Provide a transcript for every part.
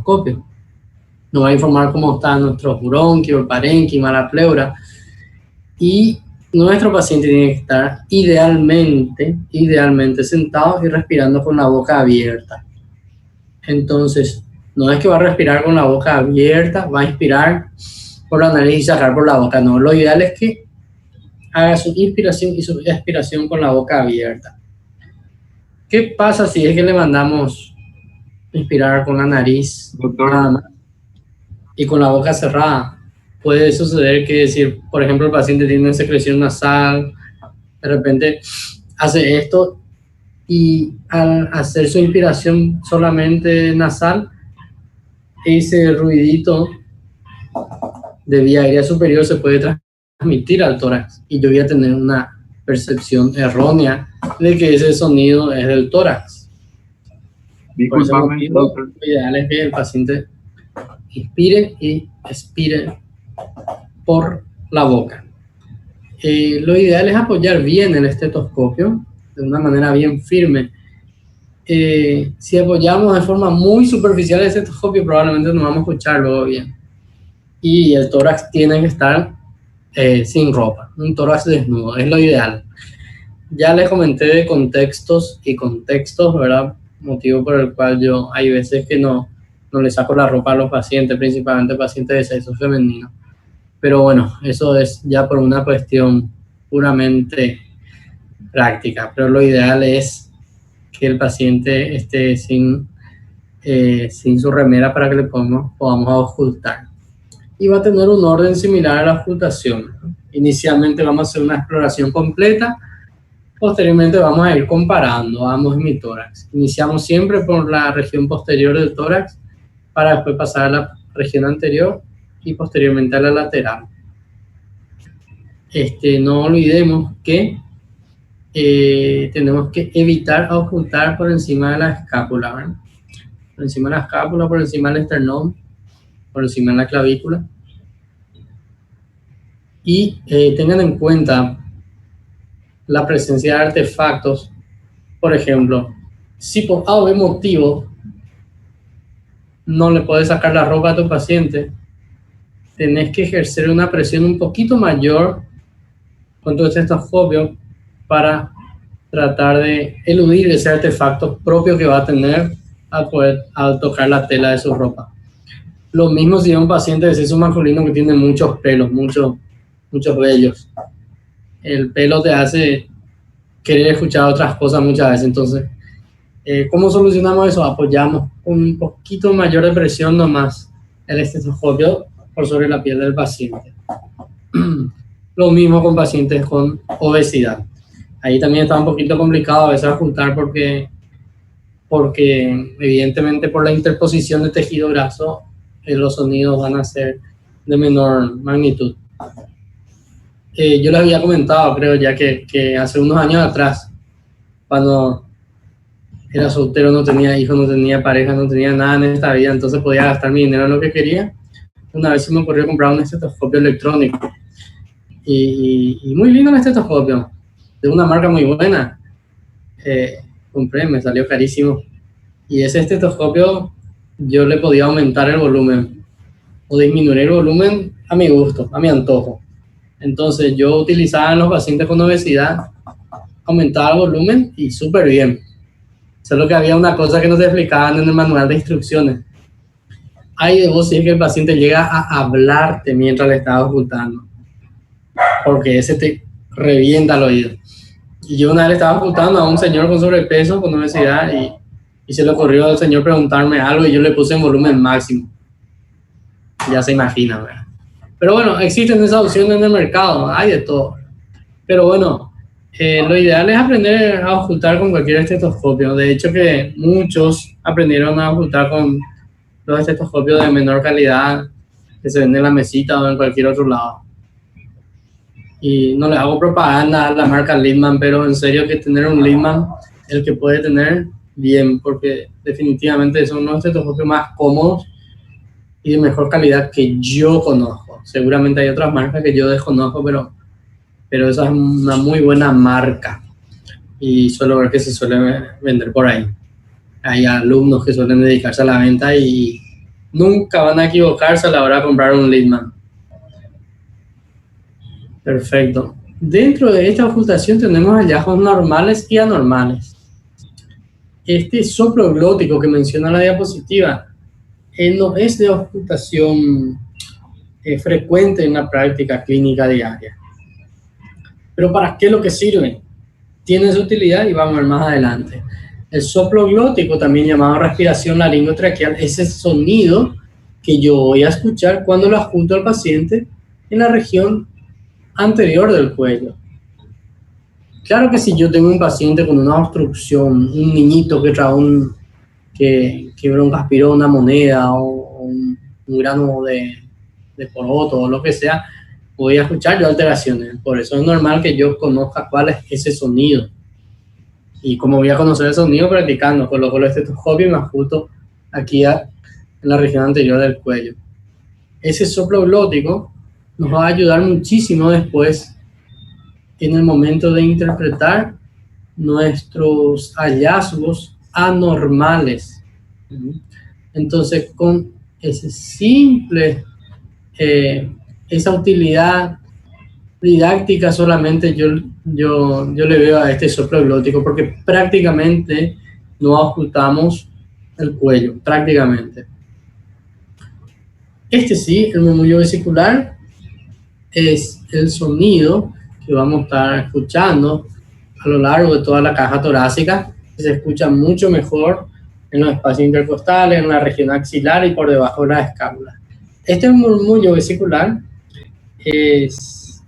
estetoscopio. Nos va a informar cómo están nuestros bronquios, parénquima, la pleura. Y nuestro paciente tiene que estar idealmente sentado y respirando con la boca abierta. Entonces, no es que va a respirar con la boca abierta, va a inspirar por la nariz y sacar por la boca. No, lo ideal es que haga su inspiración y su expiración con la boca abierta. ¿Qué pasa si es que le mandamos inspirar con la nariz nada más y con la boca cerrada? Puede suceder que, si por ejemplo el paciente tiene secreción nasal, de repente hace esto y al hacer su inspiración solamente nasal, ese ruidito de vía aérea superior se puede transmitir al tórax y yo voy a tener una percepción errónea de que ese sonido es del tórax. Por ese motivo, lo ideal es que el paciente inspire y expire por la boca. Lo ideal es apoyar bien el estetoscopio de una manera bien firme. Si apoyamos de forma muy superficial el estetoscopio, probablemente no vamos a escucharlo bien. Y el tórax tiene que estar sin ropa, un tórax desnudo, es lo ideal. Ya les comenté de contextos y contextos, ¿verdad? Motivo por el cual yo hay veces que no le saco la ropa a los pacientes, principalmente pacientes de sexo femenino. Pero bueno, eso es ya por una cuestión puramente práctica. Pero lo ideal es que el paciente esté sin su remera para que le podamos auscultar. Y va a tener un orden similar a la auscultación. Inicialmente vamos a hacer una exploración completa. Posteriormente vamos a ir comparando ambos hemitórax. Iniciamos siempre por la región posterior del tórax para después pasar a la región anterior y posteriormente a la lateral. No olvidemos que tenemos que evitar auscultar por encima de la escápula, ¿verdad? Por encima de la escápula, por encima del esternón, por encima de la clavícula. Y tengan en cuenta la presencia de artefactos. Por ejemplo, si por A o B motivo no le puedes sacar la ropa a tu paciente, tenés que ejercer una presión un poquito mayor con tu estetoscopio para tratar de eludir ese artefacto propio que va a tener al tocar la tela de su ropa. Lo mismo si es un paciente de sexo masculino que tiene muchos pelos, muchos vellos. El pelo te hace querer escuchar otras cosas muchas veces. Entonces, ¿cómo solucionamos eso? Apoyamos un poquito mayor de presión nomás el estetoscopio por sobre la piel del paciente. Lo mismo con pacientes con obesidad. Ahí también está un poquito complicado a veces ocultar porque evidentemente por la interposición de tejido graso los sonidos van a ser de menor magnitud. Yo les había comentado, creo ya que hace unos años atrás, cuando era soltero, no tenía hijos, no tenía pareja, no tenía nada en esta vida, entonces podía gastar mi dinero en lo que quería. Una vez se me ocurrió comprar un estetoscopio electrónico y muy lindo el estetoscopio, de una marca muy buena. Compré, me salió carísimo, y ese estetoscopio yo le podía aumentar el volumen o disminuir el volumen a mi gusto, a mi antojo. Entonces yo utilizaba en los pacientes con obesidad, aumentaba el volumen y súper bien. Solo que había una cosa que no te explicaban en el manual de instrucciones. Hay de vos si es que el paciente llega a hablarte mientras le estás ocultando, porque ese te revienta el oído. Y yo una vez le estaba ocultando a un señor con sobrepeso, con obesidad, y se le ocurrió al señor preguntarme algo y yo le puse en volumen máximo. Ya se imagina, ¿verdad? Pero bueno, existen esas opciones en el mercado, hay de todo. Pero bueno, lo ideal es aprender a ocultar con cualquier estetoscopio. De hecho que muchos aprendieron a ocultar con los estetoscopios de menor calidad que se venden en la mesita o en cualquier otro lado. Y no le hago propaganda a la marca Littmann, pero en serio que tener un Littmann, el que puede tener, bien, porque definitivamente son unos estetoscopios más cómodos y de mejor calidad que yo conozco. Seguramente hay otras marcas que yo desconozco, pero esa es una muy buena marca y suelo ver que se suele vender por ahí. Hay alumnos que suelen dedicarse a la venta y Nunca van a equivocarse a la hora de comprar un Leadman. Perfecto. Dentro de esta ocultación tenemos hallazgos normales y anormales. Este soplo glótico que menciona la diapositiva no es de ocultación frecuente en la práctica clínica diaria. Pero ¿para qué lo que sirve? Tiene su utilidad y vamos a ver más adelante. El soplo glótico, también llamado respiración laringotraqueal, es el sonido que yo voy a escuchar cuando lo ajusto al paciente en la región anterior del cuello. Claro que si yo tengo un paciente con una obstrucción, un niñito que trae que broncoaspiró una moneda o un grano de poroto o lo que sea, voy a escuchar yo alteraciones. Por eso es normal que yo conozca cuál es ese sonido. Y como voy a conocer el sonido practicando, coloco el estetoscopio y me ajusto aquí en la región anterior del cuello. Ese soplo glótico nos va a ayudar muchísimo después en el momento de interpretar nuestros hallazgos anormales. Entonces, con ese simple, esa utilidad didáctica solamente yo le veo a este soplo glótico, porque prácticamente no ocultamos el cuello, prácticamente. Este sí, el murmullo vesicular, es el sonido que vamos a estar escuchando a lo largo de toda la caja torácica, que se escucha mucho mejor en los espacios intercostales, en la región axilar y por debajo de la escápula. Este murmullo vesicular es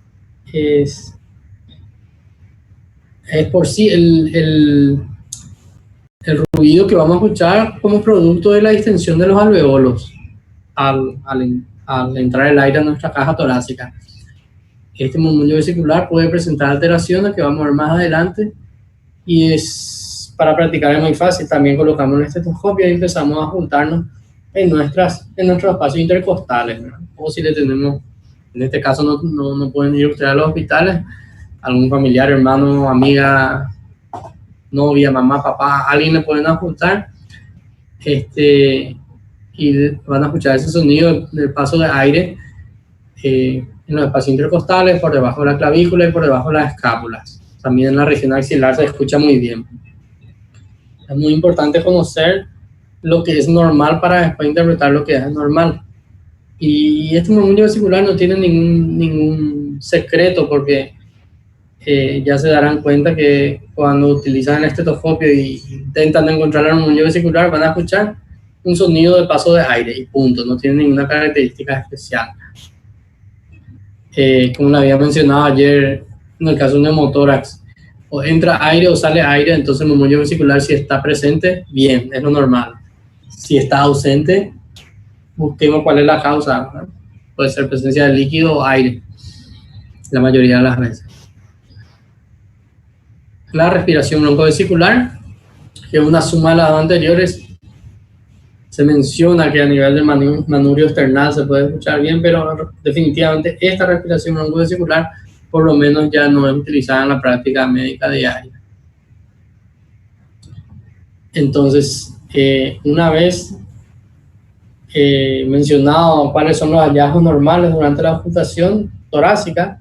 por sí el ruido que vamos a escuchar como producto de la distensión de los alveolos al entrar el aire a nuestra caja torácica. Este murmullo vesicular puede presentar alteraciones que vamos a ver más adelante, y es para practicar es muy fácil. También colocamos el estetoscopio y empezamos a juntarnos en nuestros espacios intercostales, ¿verdad? O si le tenemos, en este caso no pueden ir ustedes a los hospitales, algún familiar, hermano, amiga, novia, mamá, papá, alguien le pueden ajustar, y van a escuchar ese sonido del paso de aire en los espacios intercostales, por debajo de la clavícula y por debajo de las escápulas. También en la región axilar se escucha muy bien. Es muy importante conocer lo que es normal para después interpretar lo que es anormal. Y este murmullo vesicular no tiene ningún secreto, porque ya se darán cuenta que cuando utilizan el estetoscopio e intentan encontrar el murmullo vesicular, van a escuchar un sonido de paso de aire y punto, no tiene ninguna característica especial. Como lo había mencionado ayer, en el caso de un neumotórax, o entra aire o sale aire, entonces el murmullo vesicular, si está presente, bien, es lo normal. Si está ausente, busquemos cuál es la causa, ¿verdad? Puede ser presencia de líquido o aire, la mayoría de las veces. La respiración broncovesicular, que es una suma de las dos anteriores. Se menciona que a nivel del manubrio external se puede escuchar bien, pero definitivamente esta respiración broncovesicular por lo menos ya no es utilizada en la práctica médica diaria. Entonces, una vez mencionado cuáles son los hallazgos normales durante la ocultación torácica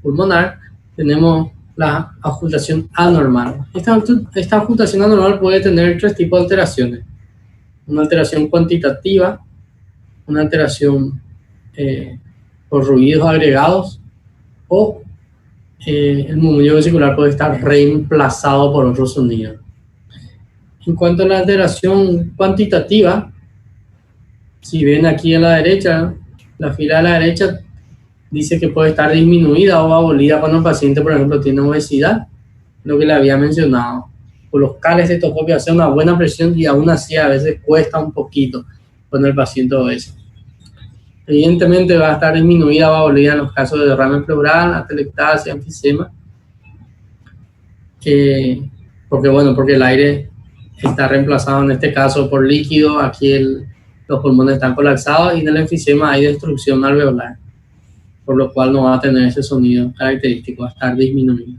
pulmonar, tenemos la ocultación anormal. Esta ocultación anormal puede tener tres tipos de alteraciones: una alteración cuantitativa, una alteración por ruidos agregados, o el murmullo vesicular puede estar reemplazado por otro sonido. En cuanto a la alteración cuantitativa, si ven aquí a la derecha, la fila de la derecha dice que puede estar disminuida o abolida cuando el paciente, por ejemplo, tiene obesidad, lo que le había mencionado. Colocar el estetoscopio, hacer una buena presión, y aún así a veces cuesta un poquito con el paciente obeso. Evidentemente va a estar disminuida o abolida en los casos de derrame pleural, atelectasia, enfisema, porque el aire está reemplazado en este caso por líquido. Aquí los pulmones están colapsados, y en el enfisema hay destrucción alveolar, por lo cual no va a tener ese sonido característico, va a estar disminuido.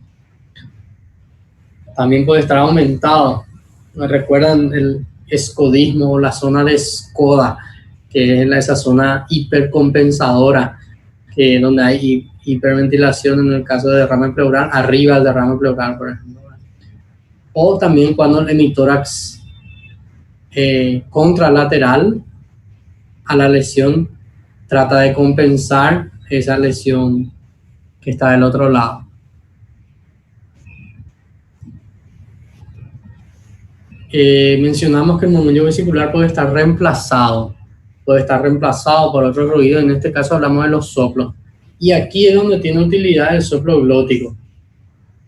También puede estar aumentado. ¿Me recuerdan el escodismo o la zona de escoda? que es esa zona hipercompensadora, donde hay hiperventilación en el caso de derrame pleural, arriba del derrame pleural, por ejemplo. O también cuando el hemitórax contralateral a la lesión trata de compensar esa lesión que está del otro lado. Mencionamos que el murmullo vesicular puede estar reemplazado por otro ruido. En este caso hablamos de los soplos, y aquí es donde tiene utilidad el soplo glótico,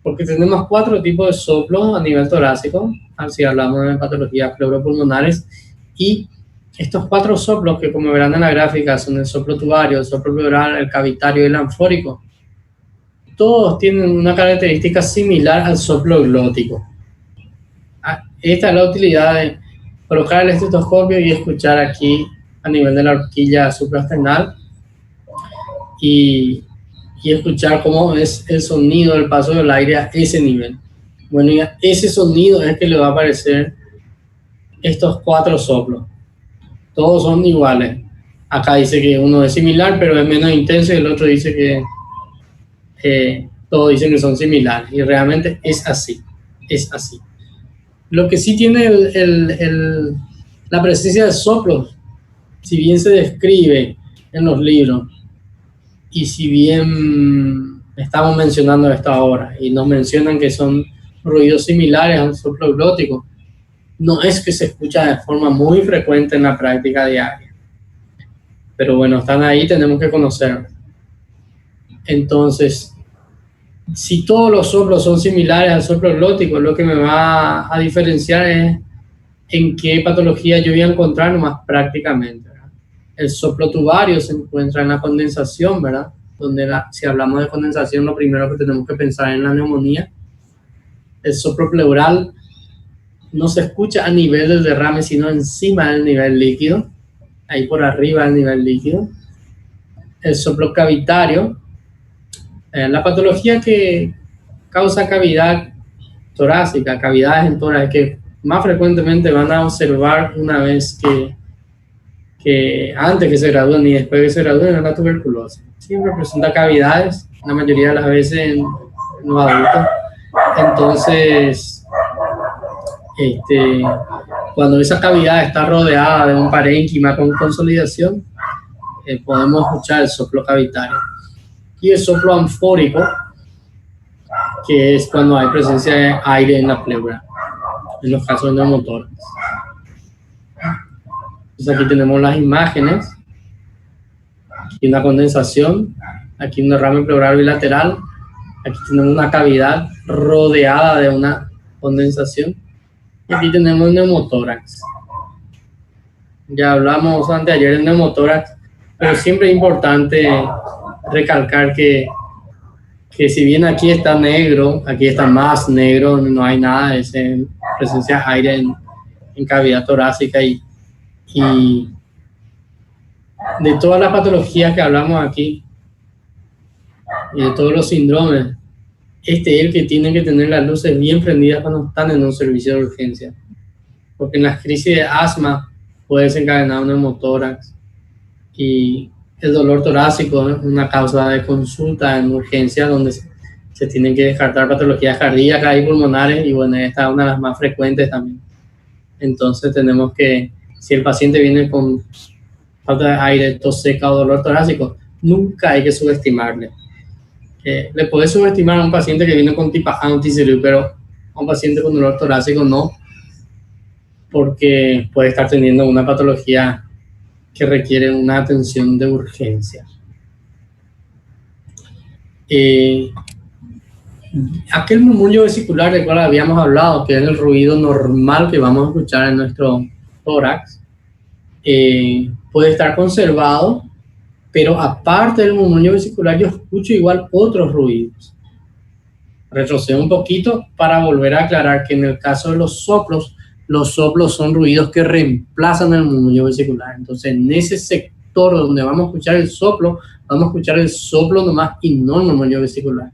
porque tenemos 4 tipos de soplos a nivel torácico, así hablamos de patologías pleuropulmonares, y estos 4 soplos, que como verán en la gráfica son el soplo tubario, el soplo pleural, el cavitario y el anfórico, todos tienen una característica similar al soplo glótico. Esta es la utilidad de colocar el estetoscopio y escuchar aquí a nivel de la horquilla suprasternal y escuchar cómo es el sonido del paso del aire a ese nivel. Bueno, y a ese sonido es que le va a aparecer estos 4 soplos. Todos son iguales. Acá dice que uno es similar, pero es menos intenso, y el otro dice que todos dicen que son similares, y realmente es así. Lo que sí tiene la presencia de soplos, si bien se describe en los libros, y si bien estamos mencionando esto ahora, y nos mencionan que son ruidos similares a un soplo glótico, no es que se escucha de forma muy frecuente en la práctica diaria. Pero bueno, están ahí, tenemos que conocerlos. Entonces, si todos los soplos son similares al soplo glótico, lo que me va a diferenciar es en qué patología yo voy a encontrar más prácticamente, ¿verdad? El soplo tubario se encuentra en la condensación, ¿verdad? Donde si hablamos de condensación, lo primero que tenemos que pensar es en la neumonía. El soplo pleural no se escucha a nivel del derrame, sino encima del nivel líquido, ahí por arriba del nivel líquido. El soplo cavitario, la patología que causa cavidad torácica, cavidades en tórax, que más frecuentemente van a observar una vez que antes que se gradúen y después que se gradúen, es la tuberculosis. Siempre presenta cavidades, la mayoría de las veces en los adultos. Entonces, cuando esa cavidad está rodeada de un parénquima con consolidación, podemos escuchar el soplo cavitario. Y el soplo anfórico, que es cuando hay presencia de aire en la pleura, en los casos de neumotórax. Entonces aquí tenemos las imágenes, aquí una condensación, aquí un derrame pleural bilateral, aquí tenemos una cavidad rodeada de una condensación, y aquí tenemos un neumotórax. Ya hablamos anteayer del neumotórax, pero siempre es importante recalcar que si bien aquí está negro, aquí está más negro, no hay nada de presencia de aire en cavidad torácica, y de todas las patologías que hablamos aquí y de todos los síndromes, este es el que tiene que tener las luces bien prendidas cuando están en un servicio de urgencia, porque en las crisis de asma puede desencadenar un neumotórax, y el dolor torácico es una causa de consulta en urgencia donde se tienen que descartar patologías cardíacas y pulmonares, y bueno, esta es una de las más frecuentes también. Entonces tenemos que, si el paciente viene con falta de aire, tos seca o dolor torácico, nunca hay que subestimarle. Le puedes subestimar a un paciente que viene con tipa anticelular, pero a un paciente con dolor torácico no, porque puede estar teniendo una patología que requiere una atención de urgencia. Aquel murmullo vesicular del cual habíamos hablado, que es el ruido normal que vamos a escuchar en nuestro tórax, puede estar conservado, pero aparte del murmullo vesicular yo escucho igual otros ruidos. Retrocedo un poquito para volver a aclarar que en el caso de los soplos son ruidos que reemplazan el murmullo vesicular. Entonces, en ese sector donde vamos a escuchar el soplo nomás y no el murmullo vesicular.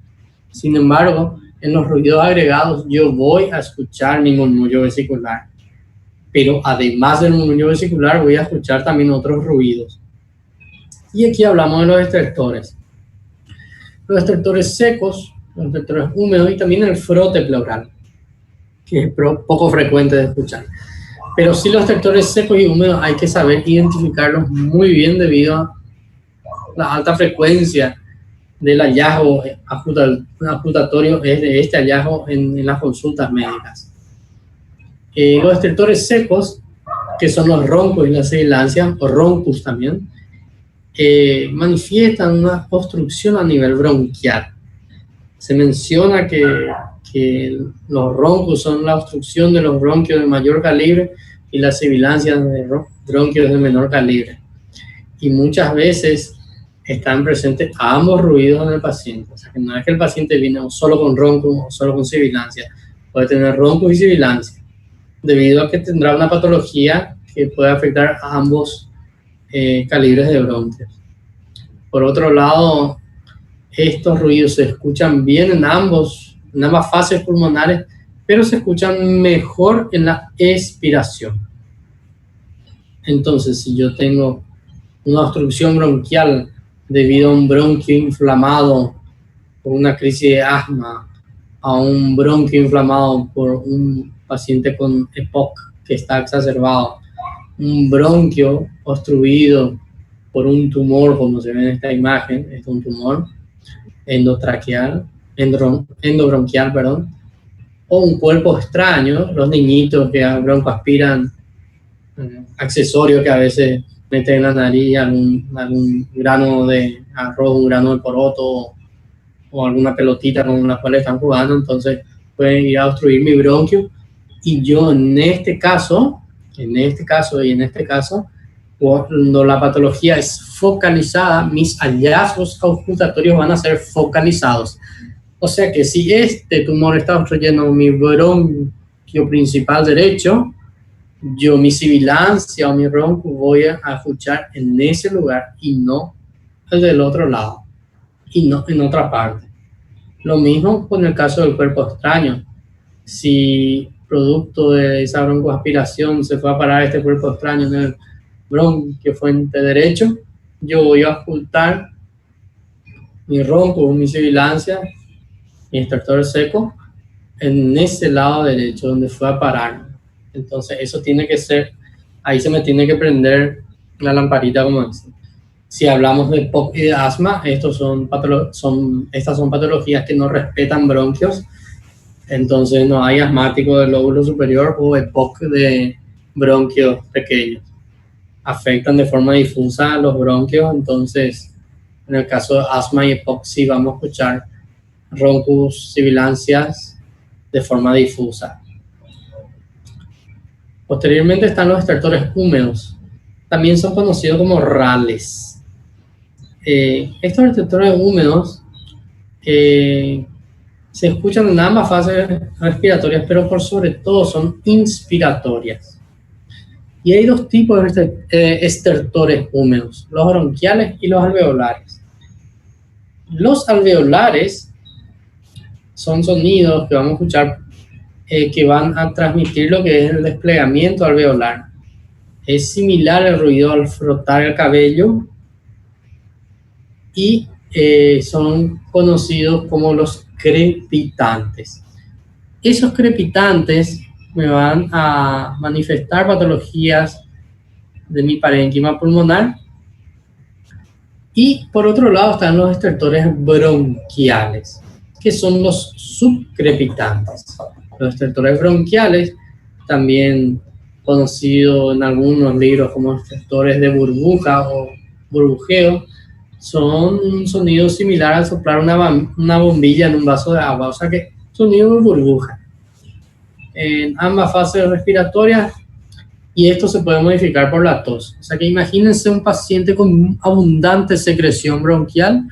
Sin embargo, en los ruidos agregados yo voy a escuchar mi murmullo vesicular, pero además del murmullo vesicular voy a escuchar también otros ruidos. Y aquí hablamos de los estertores. Los estertores secos, los estertores húmedos y también el frote pleural, que es poco frecuente de escuchar. Pero sí, los estertores secos y húmedos hay que saber identificarlos muy bien debido a la alta frecuencia del hallazgo ajustatorio de este hallazgo en las consultas médicas. Los estertores secos, que son los roncos y las sibilancias, o roncus también, manifiestan una obstrucción a nivel bronquial. Se menciona que los roncos son la obstrucción de los bronquios de mayor calibre y las sibilancias de bronquios de menor calibre. Y muchas veces están presentes ambos ruidos en el paciente. O sea, que no es que el paciente viene solo con ronco o solo con sibilancia. Puede tener roncos y sibilancia, debido a que tendrá una patología que puede afectar a ambos calibres de bronquios. Por otro lado, estos ruidos se escuchan bien en ambas fases pulmonares, pero se escuchan mejor en la expiración. Entonces, si yo tengo una obstrucción bronquial debido a un bronquio inflamado por una crisis de asma, a un bronquio inflamado por un paciente con EPOC que está exacerbado, un bronquio obstruido por un tumor, como se ve en esta imagen, es un tumor endobronquial, perdón, o un cuerpo extraño, los niñitos que broncoaspiran accesorios que a veces meten en la nariz algún grano de arroz, un grano de poroto o alguna pelotita con la cual están jugando, entonces pueden ir a obstruir mi bronquio. Y yo en este caso, cuando la patología es focalizada, mis hallazgos auscultatorios van a ser focalizados. O sea que si este tumor está obstruyendo mi bronquio principal derecho, yo mi sibilancia o mi ronco voy a escuchar en ese lugar y no el del otro lado, y no en otra parte. Lo mismo con el caso del cuerpo extraño. Si producto de esa broncoaspiración se fue a parar este cuerpo extraño en el bronquio fuente derecho, yo voy a ocultar mi ronco, mi sibilancia, mi estertor seco en ese lado derecho donde fue a parar. Entonces eso tiene que ser, ahí se me tiene que prender la lamparita, como dice. Si hablamos de EPOC y de asma, estas son patologías que no respetan bronquios, entonces no hay asmático del lóbulo superior o EPOC de bronquios pequeños. Afectan de forma difusa los bronquios, entonces en el caso de asma y EPOC sí vamos a escuchar roncus, sibilancias de forma difusa. Posteriormente están los estertores húmedos, también son conocidos como rales. Estos estertores húmedos se escuchan en ambas fases respiratorias, pero por sobre todo son inspiratorias. Y hay dos tipos de estertores húmedos, los bronquiales y los alveolares. Los alveolares son sonidos que vamos a escuchar que van a transmitir lo que es el desplegamiento alveolar. Es similar al ruido al frotar el cabello y son conocidos como los crepitantes. Esos crepitantes me van a manifestar patologías de mi parénquima pulmonar. Y por otro lado están los estertores bronquiales, que son los subcrepitantes. Los estertores bronquiales, también conocidos en algunos libros como estertores de burbuja o burbujeo, son un sonido similar al soplar una bombilla en un vaso de agua, o sea que sonido de burbuja. En ambas fases respiratorias, y esto se puede modificar por la tos. O sea que imagínense un paciente con abundante secreción bronquial,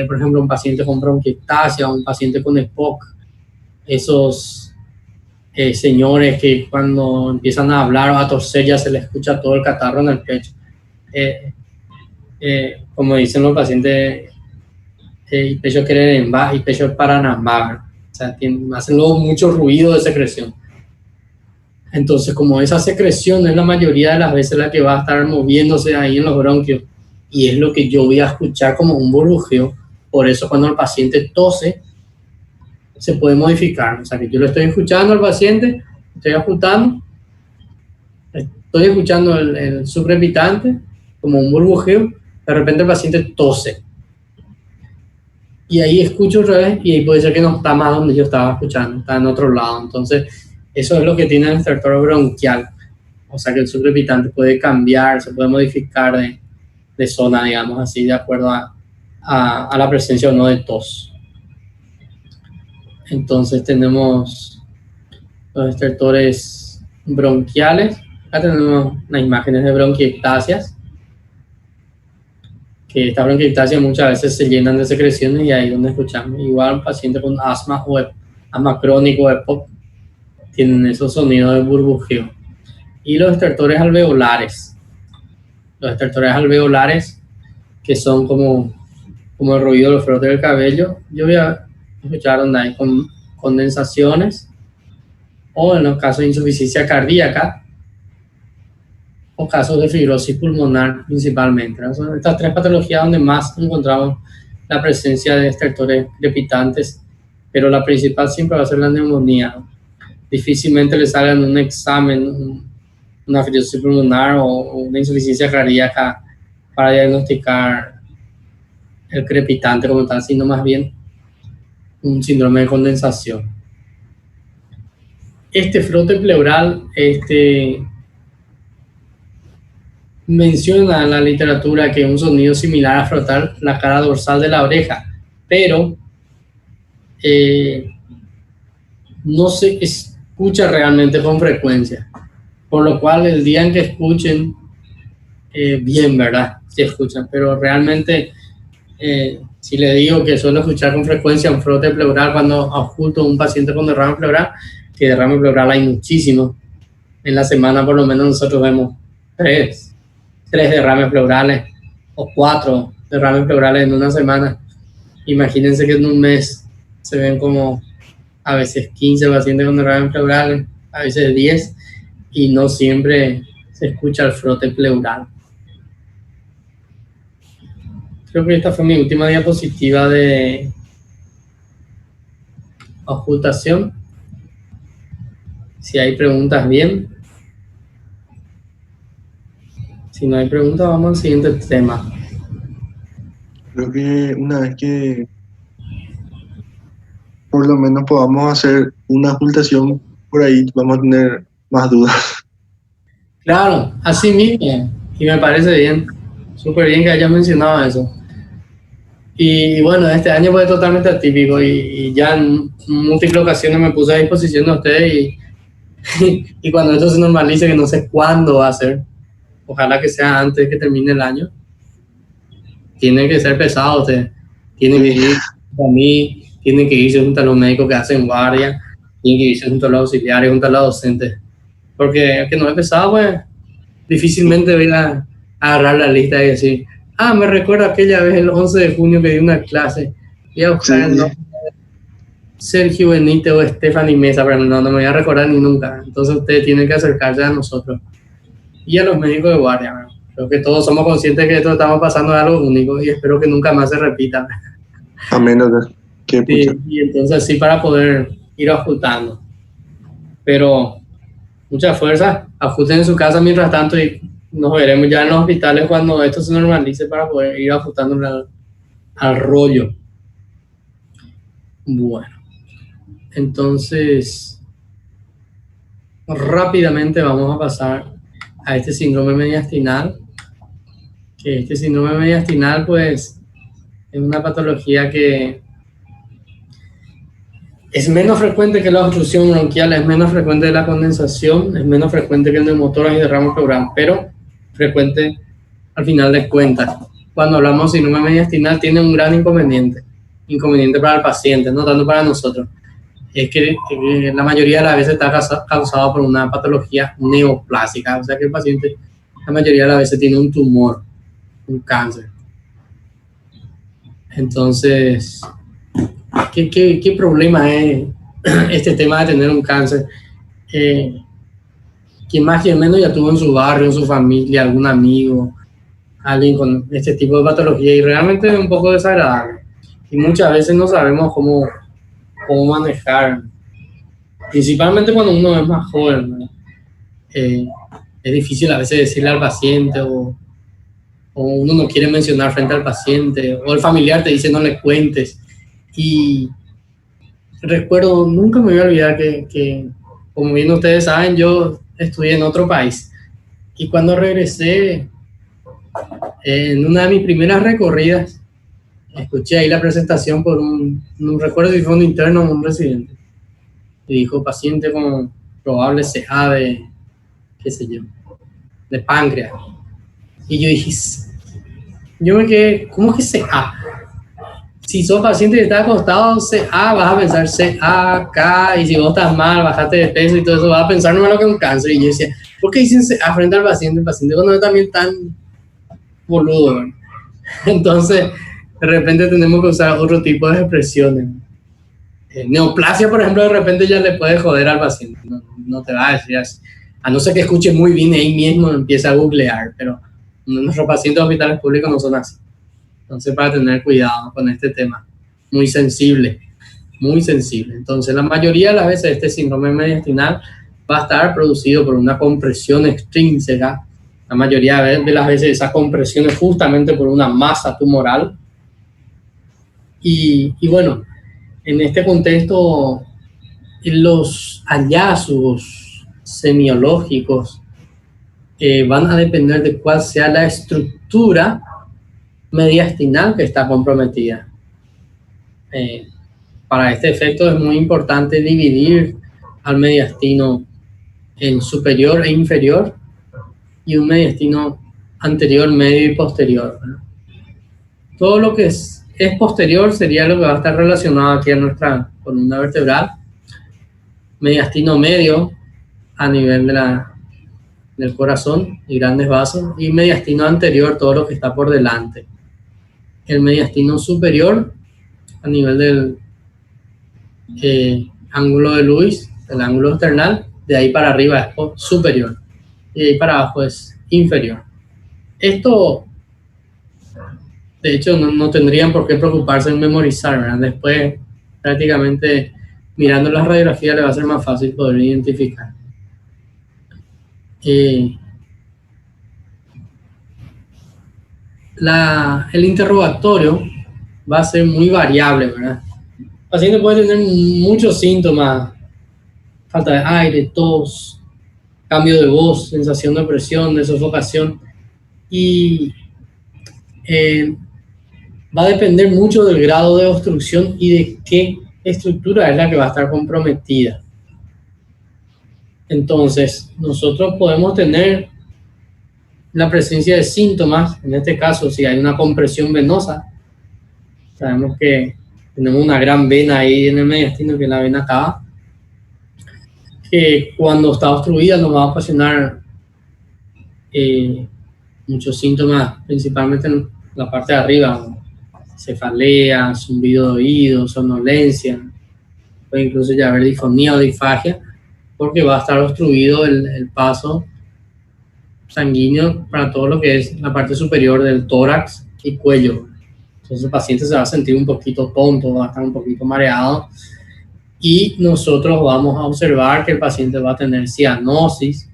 por ejemplo un paciente con bronquiectasia, un paciente con EPOC, esos señores que cuando empiezan a hablar o a toser ya se les escucha todo el catarro en el pecho. Como dicen los pacientes, el pecho quererembá y pecho paranambá, o sea, hacen luego mucho ruido de secreción. Entonces, como esa secreción es la mayoría de las veces la que va a estar moviéndose ahí en los bronquios, y es lo que yo voy a escuchar como un burbujeo, por eso cuando el paciente tose, se puede modificar. O sea, que yo lo estoy escuchando al paciente, estoy escuchando el suprepitante como un burbujeo, de repente el paciente tose. Y ahí escucho otra vez y ahí puede ser que no está más donde yo estaba escuchando, está en otro lado. Entonces, eso es lo que tiene el estertor bronquial. O sea, que el suprepitante puede cambiar, se puede modificar de zona, digamos así, de acuerdo a la presencia o no de tos. Entonces tenemos los estertores bronquiales. Acá tenemos unas imágenes de bronquiectasias, que estas bronquiectasias muchas veces se llenan de secreciones y ahí es donde escuchamos. Igual un paciente con asma o asma crónico, EPOC, tienen esos sonidos de burbujeo. Y los estertores alveolares. Los estertores alveolares, que son como el ruido de los frotes del cabello. Yo voy a escuchar donde hay condensaciones, o en los casos de insuficiencia cardíaca, o casos de fibrosis pulmonar principalmente. Son estas tres patologías donde más encontramos la presencia de estertores crepitantes, pero la principal siempre va a ser la neumonía. Difícilmente le salga en un examen una fibrosis pulmonar o una insuficiencia cardíaca para diagnosticar el crepitante como tal, sino más bien un síndrome de condensación. Este frote pleural, menciona en la literatura que es un sonido similar a frotar la cara dorsal de la oreja, pero no se escucha realmente con frecuencia, por lo cual el día en que escuchen, bien, ¿verdad? Se escuchan, pero realmente si le digo que suelo escuchar con frecuencia un frote pleural cuando oculto a un paciente con derrame pleural, que derrame pleural hay muchísimos. En la semana por lo menos nosotros vemos tres derrames pleurales o 4 derrames pleurales en una semana. Imagínense que en un mes se ven como a veces 15 pacientes con derrames pleurales, a veces 10, y no siempre se escucha el frote pleural. Creo que esta fue mi última diapositiva de ocultación. Si hay preguntas, bien. Si no hay preguntas, vamos al siguiente tema. Creo que una vez que por lo menos podamos hacer una ocultación por ahí, vamos a tener más dudas. Claro, así mismo. Y me parece bien. Súper bien que hayas mencionado eso. Y bueno, este año fue totalmente atípico y ya en múltiples ocasiones me puse a disposición de ustedes y cuando esto se normalice, que no sé cuándo va a ser, ojalá que sea antes de que termine el año, tiene que ser pesado usted, tiene que ir a mí, tiene que irse junto a los médicos que hacen guardia, tiene que irse junto a los auxiliares, junto a los docentes, porque que no es pesado, pues difícilmente voy a agarrar la lista y decir, me recuerdo aquella vez el 11 de junio que di una clase, voy a buscar el nombre de Sergio Benítez o Stephanie Mesa, pero no me voy a recordar ni nunca. Entonces ustedes tienen que acercarse a nosotros y a los médicos de guardia, ¿no? Creo que todos somos conscientes de que esto estamos pasando de algo único y espero que nunca más se repita. A menos que Sí, y entonces sí, para poder ir ajustando. Pero mucha fuerza, ajusten en su casa mientras tanto y nos veremos ya en los hospitales cuando esto se normalice para poder ir ajustando al rollo. Bueno, entonces rápidamente vamos a pasar a este síndrome mediastinal, que este síndrome mediastinal pues es una patología que es menos frecuente que la obstrucción bronquial, es menos frecuente que la condensación, es menos frecuente que el neumotórax y derrame pleural, pero frecuente al final de cuentas. Cuando hablamos de síndrome mediastinal tiene un gran inconveniente para el paciente, no tanto para nosotros. Es que la mayoría de las veces está causado por una patología neoplásica, o sea que el paciente la mayoría de las veces tiene un tumor, un cáncer. Entonces, ¿qué problema es este tema de tener un cáncer? quien más, quien menos ya tuvo en su barrio, en su familia, algún amigo, alguien con este tipo de patología, y realmente es un poco desagradable. Y muchas veces no sabemos cómo manejar, principalmente cuando uno es más joven, ¿verdad? Es difícil a veces decirle al paciente, o uno no quiere mencionar frente al paciente, o el familiar te dice no le cuentes. Y recuerdo, nunca me voy a olvidar que como bien ustedes saben, yo estudié en otro país. Y cuando regresé, en una de mis primeras recorridas, escuché ahí la presentación por no recuerdo si fue un interno o un residente. Y dijo, paciente con probable CA de, qué sé yo, de páncreas. Y yo dije, yo me quedé, ¿cómo que CA? Si sos paciente y estás acostado, CA, vas a pensar CA, K, y si vos estás mal, bajaste de peso y todo eso, vas a pensar no es lo que es un cáncer. Y yo decía, ¿por qué dicen CA frente al paciente? El paciente cuando es también tan boludo, ¿verdad? Entonces, de repente tenemos que usar otro tipo de expresiones. Neoplasia, por ejemplo, de repente ya le puede joder al paciente. No te va a decir así. A no ser que escuche muy bien ahí mismo empieza a googlear, pero nuestros pacientes de hospitales públicos no son así. Entonces, para tener cuidado con este tema, muy sensible, muy sensible. Entonces, la mayoría de las veces este síndrome mediastinal va a estar producido por una compresión extrínseca. La mayoría de las veces esa compresión es justamente por una masa tumoral. Y bueno, en este contexto, los hallazgos semiológicos van a depender de cuál sea la estructura mediastinal que está comprometida. Para este efecto es muy importante dividir al mediastino en superior e inferior y un mediastino anterior, medio y posterior, ¿verdad? Todo lo que es posterior sería lo que va a estar relacionado aquí a nuestra columna vertebral. Mediastino medio a nivel del corazón y grandes vasos, y mediastino anterior, todo lo que está por delante. El mediastino superior a nivel del ángulo de Lewis, el ángulo external, de ahí para arriba es superior y de ahí para abajo es inferior. Esto, de hecho, no tendrían por qué preocuparse en memorizar, ¿verdad? Después, prácticamente, mirando las radiografías le va a ser más fácil poder identificar. El interrogatorio va a ser muy variable, ¿verdad? El paciente puede tener muchos síntomas: falta de aire, tos, cambio de voz, sensación de presión, de sofocación, y va a depender mucho del grado de obstrucción y de qué estructura es la que va a estar comprometida. Entonces, nosotros podemos tener la presencia de síntomas, en este caso, si hay una compresión venosa, sabemos que tenemos una gran vena ahí en el mediastino, que es la vena cava, que cuando está obstruida nos va a ocasionar muchos síntomas, principalmente en la parte de arriba: cefalea, zumbido de oído, somnolencia, puede incluso ya haber disfonía o disfagia, porque va a estar obstruido el paso sanguíneo para todo lo que es la parte superior del tórax y cuello. Entonces el paciente se va a sentir un poquito tonto, va a estar un poquito mareado, y nosotros vamos a observar que el paciente va a tener cianosis,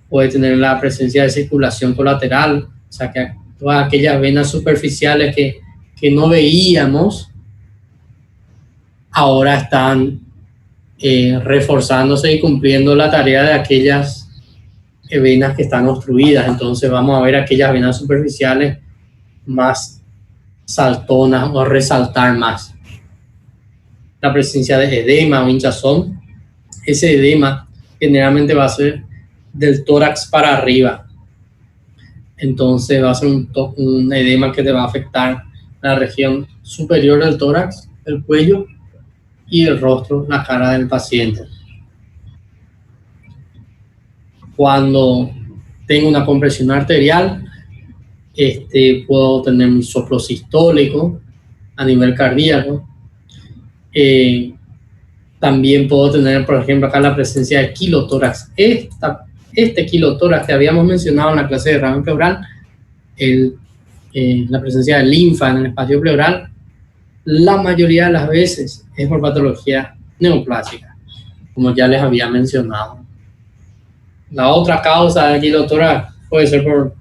puede tener la presencia de circulación colateral, o sea que todas aquellas venas superficiales que no veíamos ahora están reforzándose y cumpliendo la tarea de aquellas venas que están obstruidas. Entonces vamos a ver aquellas venas superficiales más saltonas o resaltar más. La presencia de edema o hinchazón, ese edema generalmente va a ser del tórax para arriba. Entonces va a ser un edema que te va a afectar la región superior del tórax, el cuello y el rostro, la cara del paciente. Cuando tengo una compresión arterial, puedo tener un soplo sistólico a nivel cardíaco. También puedo tener, por ejemplo, acá la presencia de quilotórax. Este quilotórax que habíamos mencionado en la clase de ramen pleural, la presencia de linfa en el espacio pleural, la mayoría de las veces es por patología neoplásica, como ya les había mencionado. La otra causa de quilotórax puede ser por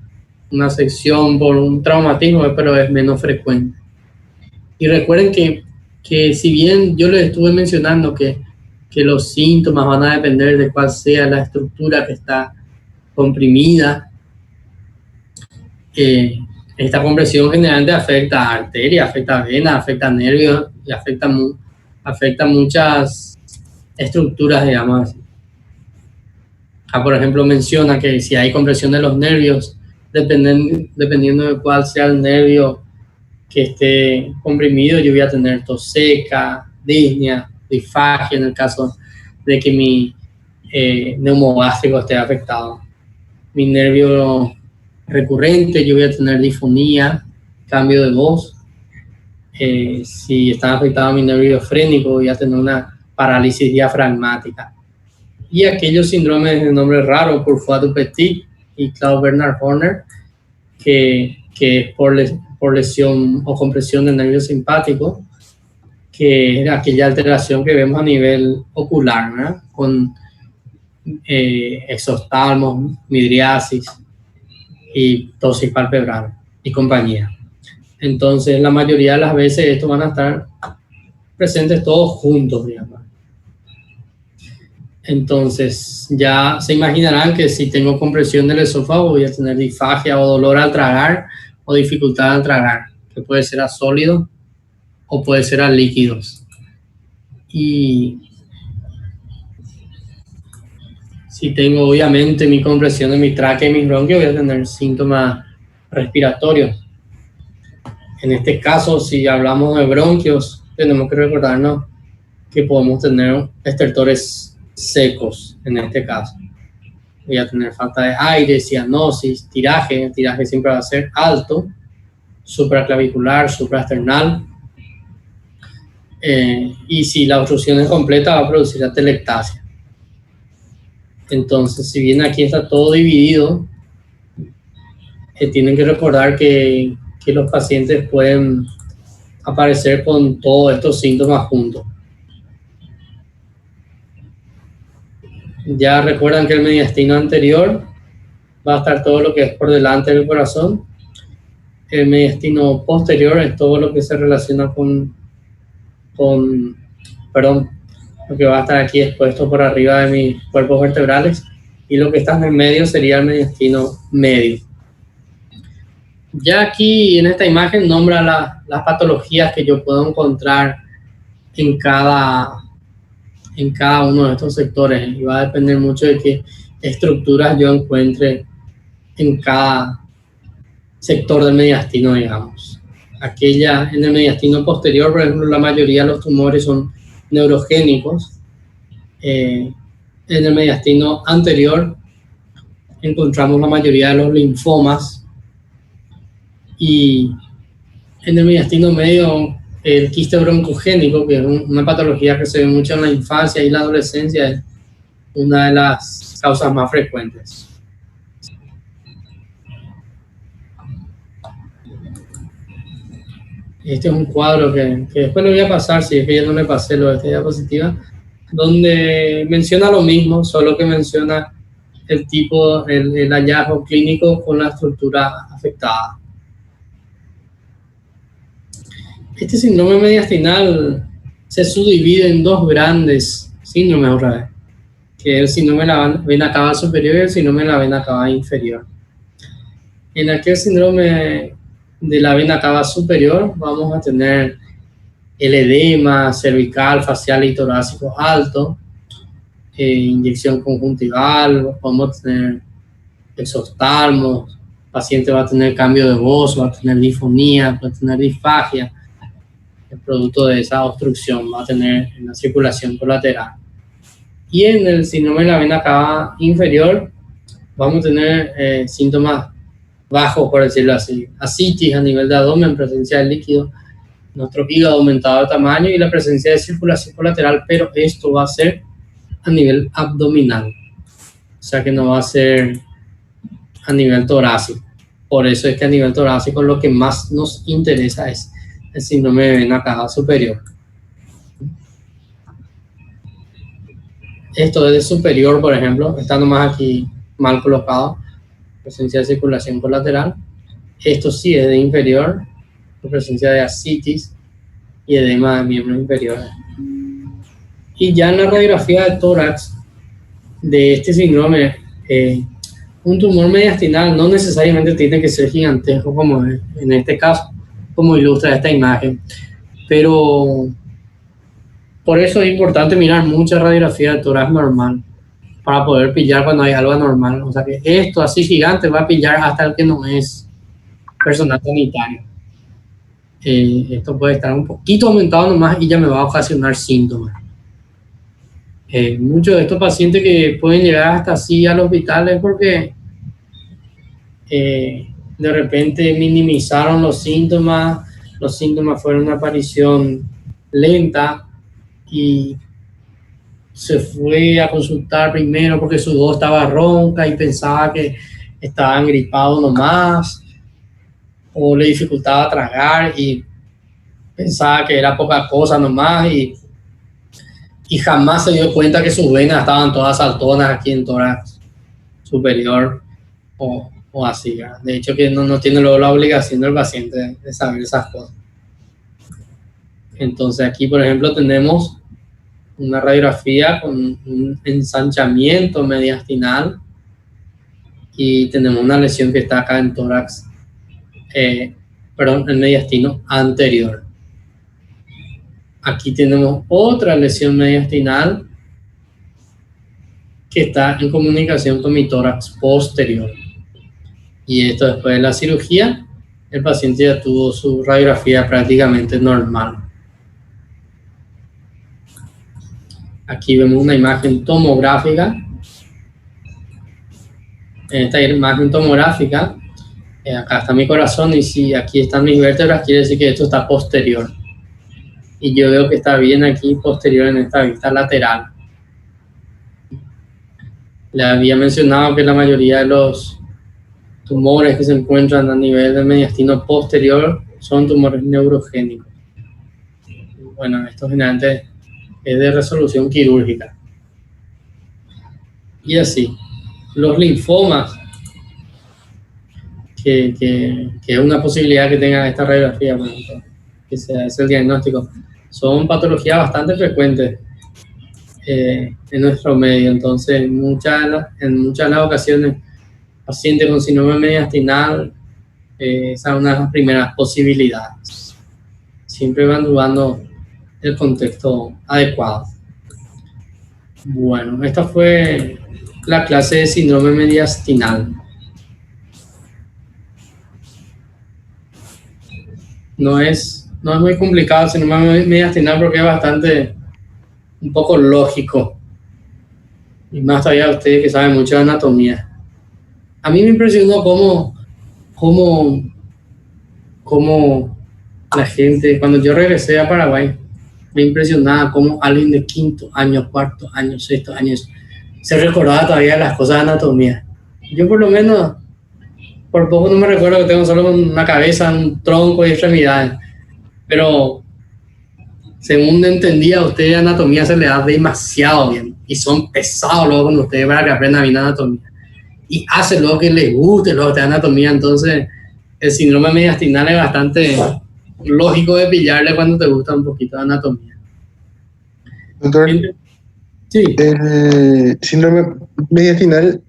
una sección, por un traumatismo, pero es menos frecuente. Y recuerden que si bien yo les estuve mencionando que los síntomas van a depender de cuál sea la estructura que está comprimida, esta compresión generalmente afecta a arterias, afecta a venas, afecta a nervios y afecta muchas estructuras, digamos así. Acá, por ejemplo, menciona que si hay compresión de los nervios, dependiendo de cuál sea el nervio que esté comprimido, yo voy a tener tos seca, disnea, disfagia en el caso de que mi neumogástrico esté afectado. Mi nervio recurrente, yo voy a tener disfonía, cambio de voz. Si está afectado mi nervio frénico, voy a tener una parálisis diafragmática. Y aquellos síndromes de nombre raro, por Foix-Dupetit y Claude-Bernard Horner, que es por lesión o compresión del nervio simpático, que es aquella alteración que vemos a nivel ocular, ¿verdad? Con exoftalmos, midriasis y ptosis palpebral y compañía. Entonces, la mayoría de las veces estos van a estar presentes todos juntos, digamos. Entonces, ya se imaginarán que si tengo compresión del esófago voy a tener disfagia o dolor al tragar o dificultad al tragar, que puede ser a sólidos o puede ser a líquidos. Y si tengo obviamente mi compresión de mi tráquea y mis bronquios, voy a tener síntomas respiratorios. En este caso, si hablamos de bronquios, tenemos que recordarnos que podemos tener estertores secos en este caso. Voy a tener falta de aire, cianosis, tiraje. El tiraje siempre va a ser alto, supraclavicular, supraesternal. Y si la obstrucción es completa, va a producir atelectasia. Entonces, si bien aquí está todo dividido, tienen que recordar que los pacientes pueden aparecer con todos estos síntomas juntos. Ya recuerdan que el mediastino anterior va a estar todo lo que es por delante del corazón. El mediastino posterior es todo lo que se relaciona lo que va a estar aquí expuesto por arriba de mis cuerpos vertebrales, y lo que está en el medio sería el mediastino medio. Ya aquí en esta imagen nombra las patologías que yo puedo encontrar en cada uno de estos sectores, y va a depender mucho de qué estructuras yo encuentre en cada sector del mediastino, digamos. En el mediastino posterior, por ejemplo, la mayoría de los tumores son neurogénicos. En el mediastino anterior encontramos la mayoría de los linfomas, y en el mediastino medio el quiste broncogénico, que es una patología que se ve mucho en la infancia y la adolescencia, es una de las causas más frecuentes. Este es un cuadro que después le voy a pasar, si es que ya no le pasé lo de esta diapositiva, donde menciona lo mismo, solo que menciona el hallazgo clínico con la estructura afectada. Este síndrome mediastinal se subdivide en dos grandes síndromes otra vez, que es el síndrome de la vena cava superior y el síndrome de la vena cava inferior. En aquel síndrome de la vena cava superior vamos a tener el edema cervical, facial y torácico alto, inyección conjuntival, vamos a tener exoftalmos, el paciente va a tener cambio de voz, va a tener disfonía, va a tener disfagia. El producto de esa obstrucción va a tener una circulación colateral. Y en el síndrome de la vena cava inferior vamos a tener síntomas bajos, por decirlo así, ascitis a nivel de abdomen, presencia de líquido, nuestro hígado aumentado de tamaño y la presencia de circulación colateral, pero esto va a ser a nivel abdominal, o sea que no va a ser a nivel torácico. Por eso es que a nivel torácico lo que más nos interesa es el síndrome de vena cava superior. Esto es de superior, por ejemplo, está nomás aquí mal colocado, presencia de circulación colateral. Esto sí es de inferior, presencia de ascitis y edema de miembros inferiores. Y ya en la radiografía de tórax de este síndrome, un tumor mediastinal no necesariamente tiene que ser gigantesco como en este caso, como ilustra esta imagen, pero por eso es importante mirar mucha radiografía de tórax normal para poder pillar cuando hay algo anormal. O sea que esto así gigante va a pillar hasta el que no es personal sanitario. Esto puede estar un poquito aumentado nomás y ya me va a ocasionar síntomas. Muchos de estos pacientes que pueden llegar hasta así al hospital es porque de repente minimizaron los síntomas fueron una aparición lenta y se fue a consultar primero porque su voz estaba ronca y pensaba que estaba gripado nomás, o le dificultaba tragar y pensaba que era poca cosa nomás y jamás se dio cuenta que sus venas estaban todas saltonas aquí en tórax superior o así, ¿verdad? De hecho que no tiene luego la obligación del paciente de saber esas cosas. Entonces aquí por ejemplo tenemos una radiografía con un ensanchamiento mediastinal y tenemos una lesión que está acá en tórax, el mediastino anterior. Aquí tenemos otra lesión mediastinal que está en comunicación con mi tórax posterior. Y esto después de la cirugía, el paciente ya tuvo su radiografía prácticamente normal. Aquí vemos una imagen tomográfica. En esta imagen tomográfica, acá está mi corazón y si aquí están mis vértebras, quiere decir que esto está posterior. Y yo veo que está bien aquí posterior en esta vista lateral. Le había mencionado que la mayoría de los tumores que se encuentran a nivel del mediastino posterior son tumores neurogénicos. Bueno, esto generalmente es de resolución quirúrgica. Y así, los linfomas, que es una posibilidad que tenga esta radiografía, bueno, que sea ese el diagnóstico, son patologías bastante frecuentes en nuestro medio. Entonces, en muchas de las ocasiones, pacientes con síndrome mediastinal, esa es una de las primeras posibilidades. Siempre evaluando el contexto adecuado. Bueno, esta fue la clase de síndrome mediastinal. No es muy complicado el síndrome mediastinal porque es bastante, un poco lógico. Y más todavía ustedes que saben mucho de anatomía. A mí me impresionó cómo la gente, cuando yo regresé a Paraguay, me impresionaba cómo alguien de quinto año, cuarto año, sexto año se recordaba todavía las cosas de anatomía. Yo por lo menos, por poco no me recuerdo que tengo solo una cabeza, un tronco y extremidades, pero según entendía usted, anatomía se le da demasiado bien y son pesados luego con ustedes para que aprendan bien anatomía y hacen lo que les guste luego de anatomía. Entonces el síndrome mediastinal es bastante lógico de pillarle cuando te gusta un poquito de anatomía. Doctor, sí. Síndrome mediastinal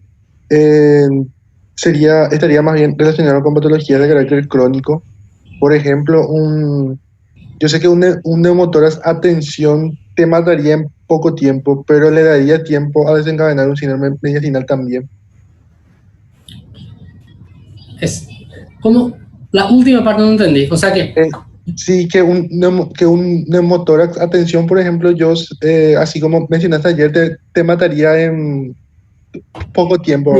estaría más bien relacionado con patologías de carácter crónico. Por ejemplo, yo sé que un neumotórax a tensión te mataría en poco tiempo, pero le daría tiempo a desencadenar un síndrome mediastinal también. Es como la última parte no entendí, o sea que sí, que un neumotórax a tensión, por ejemplo, así como mencionaste ayer, te mataría en poco tiempo.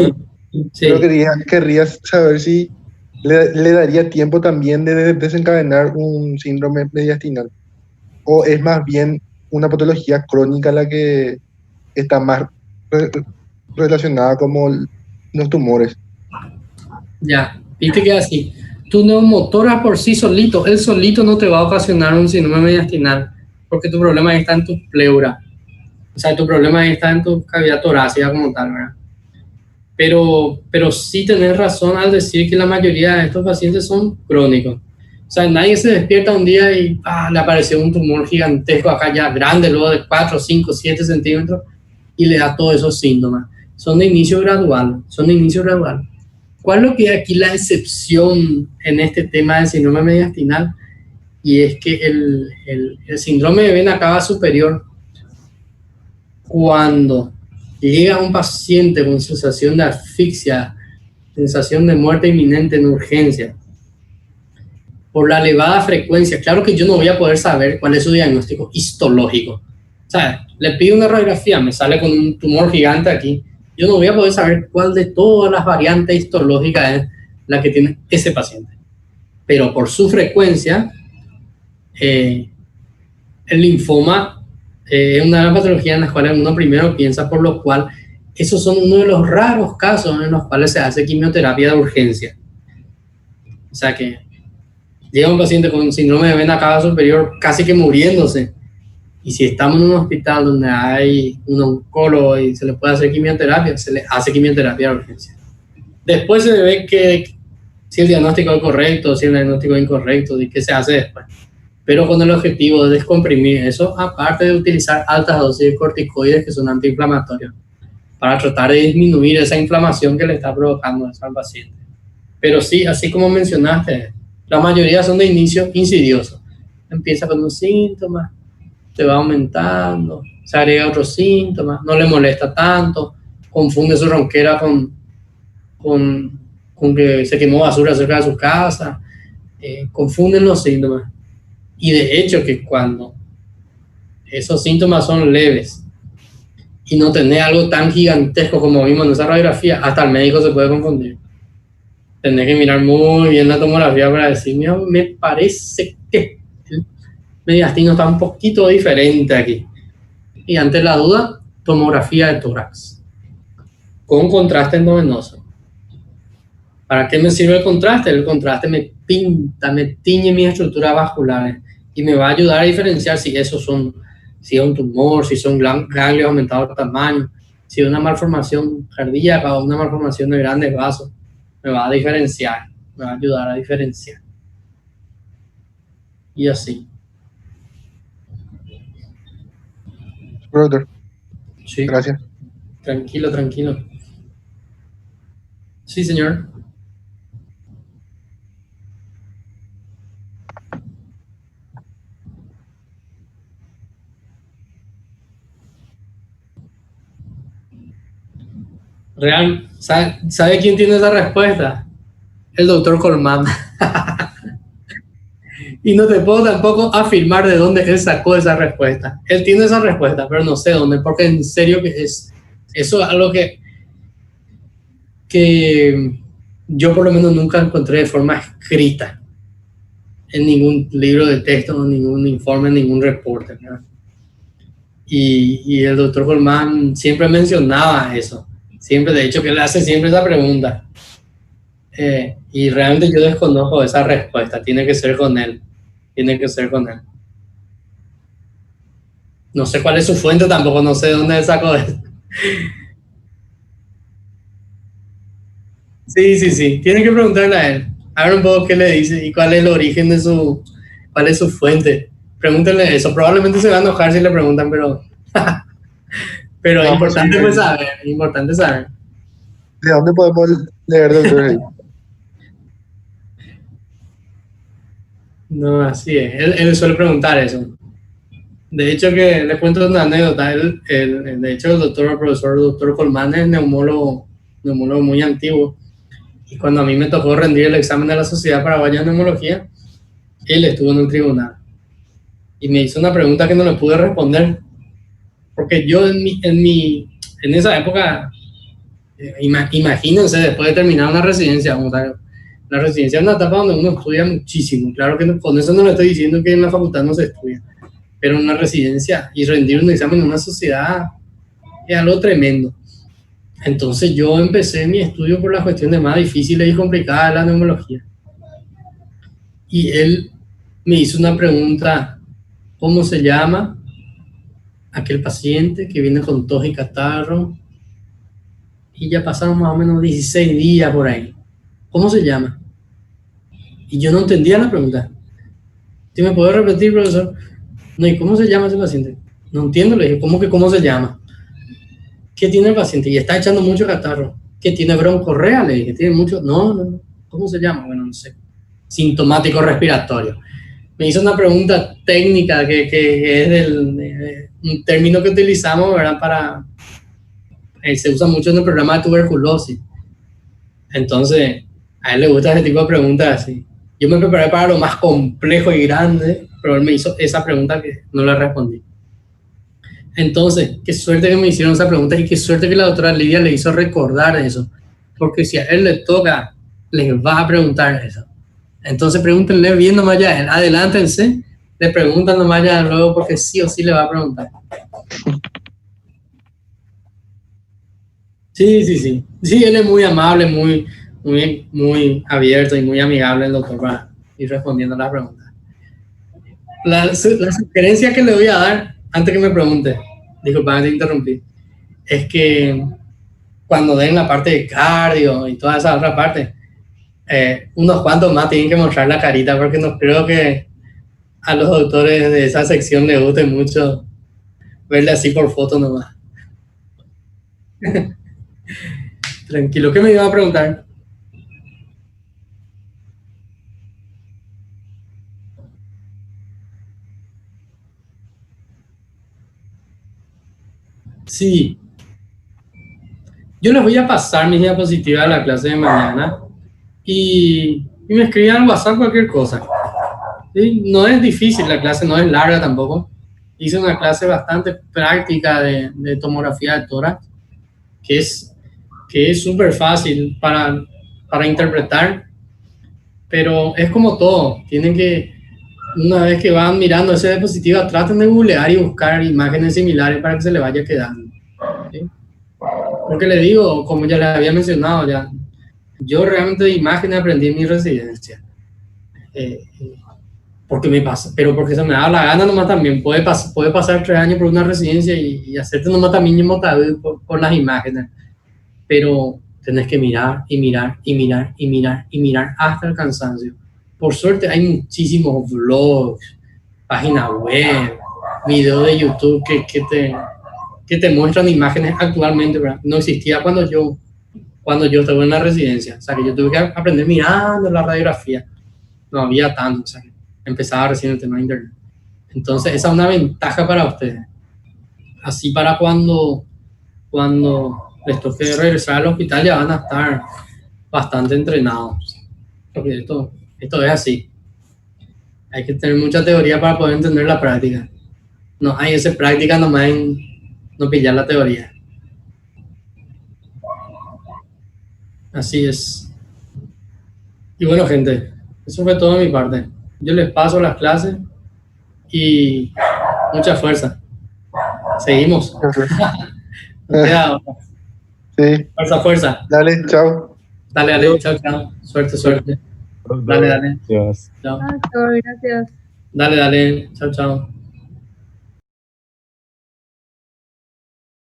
Sí. Pero querrías saber si le daría tiempo también de desencadenar un síndrome mediastinal. O es más bien una patología crónica la que está más re- relacionada como los tumores. Ya, viste que así. Tu neumotórax por sí solito, él solito no te va a ocasionar un síndrome mediastinal, porque tu problema está en tu pleura. O sea, tu problema está en tu cavidad torácica como tal, ¿verdad? Pero sí tenés razón al decir que la mayoría de estos pacientes son crónicos. O sea, nadie se despierta un día y le apareció un tumor gigantesco acá ya grande, luego de 4, 5, 7 centímetros, y le da todos esos síntomas. Son de inicio gradual, son de inicio gradual. ¿Cuál es lo que es aquí la excepción en este tema del síndrome mediastinal? Y es que el síndrome de vena cava superior, cuando llega un paciente con sensación de asfixia, sensación de muerte inminente en urgencia, por la elevada frecuencia, claro que yo no voy a poder saber cuál es su diagnóstico histológico. O sea, le pido una radiografía, me sale con un tumor gigante aquí, yo no voy a poder saber cuál de todas las variantes histológicas es la que tiene ese paciente. Pero por su frecuencia, el linfoma es una de las patologías en las cuales uno primero piensa, por lo cual esos son uno de los raros casos en los cuales se hace quimioterapia de urgencia. O sea que llega un paciente con síndrome de vena cava superior casi que muriéndose, y si estamos en un hospital donde hay un oncólogo y se le puede hacer quimioterapia, se le hace quimioterapia de urgencia. Después se ve que si el diagnóstico es correcto, si el diagnóstico es incorrecto, y qué se hace después. Pero con el objetivo de descomprimir eso, aparte de utilizar altas dosis de corticoides que son antiinflamatorios, para tratar de disminuir esa inflamación que le está provocando eso al paciente. Pero sí, así como mencionaste, la mayoría son de inicio insidioso. Empieza con un síntoma, se va aumentando, se agrega otro síntoma, no le molesta tanto, confunde su ronquera con que se quemó basura cerca de su casa, confunden los síntomas. Y de hecho que cuando esos síntomas son leves y no tenés algo tan gigantesco como vimos en esa radiografía, hasta el médico se puede confundir. Tenés que mirar muy bien la tomografía para decir, me parece que el mediastino está un poquito diferente aquí. Y ante la duda, tomografía de tórax con contraste endovenoso. ¿Para qué me sirve el contraste? El contraste me pinta, me tiñe mis estructuras vasculares y me va a ayudar a diferenciar si esos son, si es un tumor, si son ganglios aumentados de tamaño, si es una malformación cardíaca o una malformación de grandes vasos. Me va a diferenciar, me va a ayudar a diferenciar. Y así. Doctor, Sí, gracias. tranquilo, tranquilo. Sí, señor. Real, ¿sabe quién tiene esa respuesta? El doctor Colmán. Y no te puedo tampoco afirmar de dónde él sacó esa respuesta. Él tiene esa respuesta, pero no sé dónde, porque en serio que eso es algo que yo por lo menos nunca encontré de forma escrita en ningún libro de texto, en ningún informe, en ningún reporte, ¿verdad? Y el doctor Colmán siempre mencionaba eso. Siempre, de hecho, que él hace siempre esa pregunta. Y realmente yo desconozco esa respuesta. Tiene que ser con él. Tiene que ser con él. No sé cuál es su fuente tampoco, no sé de dónde sacó esto. Sí, sí, sí. Tiene que preguntarle a él. A ver un poco qué le dice y cuál es el origen de cuál es su fuente. Pregúntenle eso. Probablemente se va a enojar si le preguntan, pero es Vamos a importante ver, pues saber, es importante saber. ¿de dónde podemos leer, doctor? Ahí? No, así es. Él suele preguntar eso. De hecho, que le cuento una anécdota. De hecho, el doctor Colmán es neumólogo muy antiguo. Y cuando a mí me tocó rendir el examen de la Sociedad Paraguaya de Neumología, él estuvo en un tribunal. Y me hizo una pregunta que no le pude responder. Porque yo en esa época, imagínense, después de terminar una residencia, vamos a ver, La residencia es una etapa donde uno estudia muchísimo. Claro que no, con eso no le estoy diciendo que en la facultad no se estudia, pero en una residencia y rendir un examen en una sociedad es algo tremendo. Entonces yo empecé mi estudio por las cuestiones más difíciles y complicadas de la neumología. Y él me hizo una pregunta: ¿cómo se llama aquel paciente que viene con tos y catarro? Y ya pasaron más o menos 16 días por ahí. ¿Cómo se llama? Y yo no entendía la pregunta. ¿Sí me puede repetir, profesor? No, ¿y cómo se llama ese paciente? No entiendo, le dije, ¿cómo que cómo se llama? ¿Qué tiene el paciente? Y está echando mucho catarro. ¿Qué tiene broncorrea? Le dije, ¿tiene mucho? No. ¿Cómo se llama? Bueno, no sé. Sintomático respiratorio. Me hizo una pregunta técnica que es un término que utilizamos, ¿verdad? Se usa mucho en el programa de tuberculosis. Entonces, a él le gusta ese tipo de preguntas así. Yo me preparé para lo más complejo y grande, pero él me hizo esa pregunta que no le respondí. Entonces, qué suerte que me hicieron esa pregunta y qué suerte que la doctora Lidia le hizo recordar eso. Porque si a él le toca, les va a preguntar eso. Entonces, pregúntenle bien nomás ya, adelántense, le preguntan nomás ya luego porque sí o sí le va a preguntar. Sí. Sí, él es muy amable, muy abierto y muy amigable el doctor para ir respondiendo a las preguntas. La sugerencia que le voy a dar, antes que me pregunte, disculpa, te interrumpí, es que cuando den la parte de cardio y toda esa otra parte, unos cuantos más tienen que mostrar la carita, porque no creo que a los doctores de esa sección les guste mucho verle así por foto nomás. Tranquilo, ¿qué me iba a preguntar? Sí, yo les voy a pasar mis diapositivas a la clase de mañana y me escriben al WhatsApp cualquier cosa. ¿Sí? No es difícil, la clase no es larga tampoco. Hice una clase bastante práctica de tomografía de tórax, que es súper fácil para interpretar, pero es como todo. Tienen que, una vez que van mirando esa diapositiva, traten de googlear y buscar imágenes similares para que se le vaya quedando. ¿Sí? Porque le digo, como ya les había mencionado, yo realmente de imágenes aprendí en mi residencia. Porque me pasa, pero porque se me da la gana nomás también. Puede pasar 3 años por una residencia y hacerte nomás también por las imágenes. Pero tenés que mirar hasta el cansancio. Por suerte hay muchísimos blogs, páginas web, videos de YouTube que te muestran imágenes actualmente, ¿verdad? No existía cuando yo estaba en la residencia. O sea, que yo tuve que aprender mirando la radiografía. No había tanto, o sea, empezaba recién el tema de internet. Entonces, esa es una ventaja para ustedes. Así para cuando les toque regresar al hospital ya van a estar bastante entrenados. Porque esto es así. Hay que tener mucha teoría para poder entender la práctica. No hay esa práctica nomás en no pillar la teoría. Así es. Y bueno, gente, eso fue todo de mi parte. Yo les paso las clases y mucha fuerza. Seguimos. Sí. Fuerza. Dale, chao. Dale, chao. Suerte. Dale. Dios. Chao. Gracias. Dale, chao.